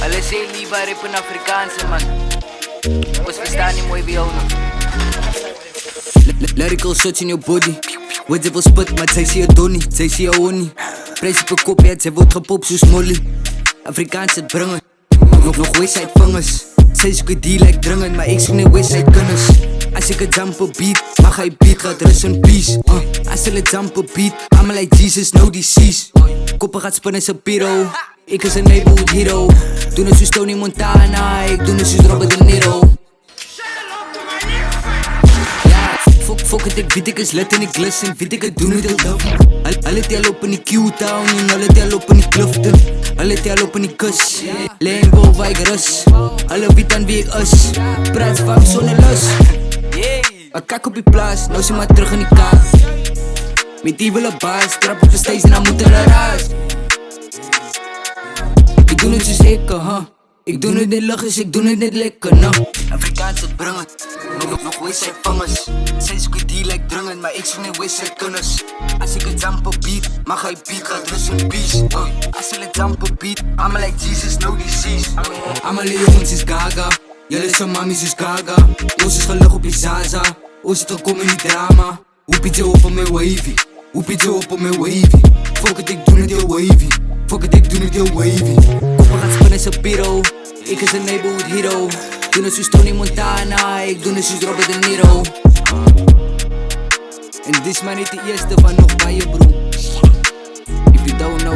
Hulle sê liever rap in Afrikaanse man. Ons verstaan nie mooi wie jou nou. Lyrical shots in your body. Words jy wil spit, maar sy sê jy donnie, sy sê jy honnie. Prijs op 'n kopie, sy word gepop soos Molly. Afrikaans het bring het, nog Westside vingers. Sy soek die deal like dringend, maar ek soek nie Westside kinders. As ek 'n jump op beat, mag hy beat, gaat rust in peace. As hulle jump op beat, I'm like Jesus, no disease. Koppe gaat spinnen se piro, ek is 'n neighborhood hero. Doen het soos Tony Montana, ek doen het soos Robert De Niro. Fok het ek weet ek is lit en ek glisten, weet ek het doen het heel duf. Hulle tel op in die Q-town en hulle tel op in die Clifton. Hulle tel op in die kus, Lambo waar ek rus. Hulle weet aan wie ek is, praat vang sonder lus. Ek kak op die plaas, nou sê maar terug in die kaart. Met die wille baas, trap op die stage en dan moet hulle raas. Ek doen het soos ek, ek doen het net liggies, ek doen het net lekker, Afrikaans het bring het, nog Westside vingers. Sy soek die deal like dringend, maar ek soek nie Westside kinders. As ek 'n jump op beat, mag hy beat, gaat rust in peace. As hulle jump op beat, I'm like Jesus, no disease. Almal die jongens is gaga, julle so mammies is gaga. Ons is gelig op die Zaza, ons het gekom in die drama. Hoe piet jy op my wavy, hoe piet jy op my wavy. Fok het ek doen het heel wavy, fok het ek doen het heel wavy. Koppe gaat spinnen se piro, ek is 'n neighborhood hero. Doen het soos Tony Montana, ek doen het soos Robert De Niro. En dis maar net die eerste van nog baie bro. If you don't know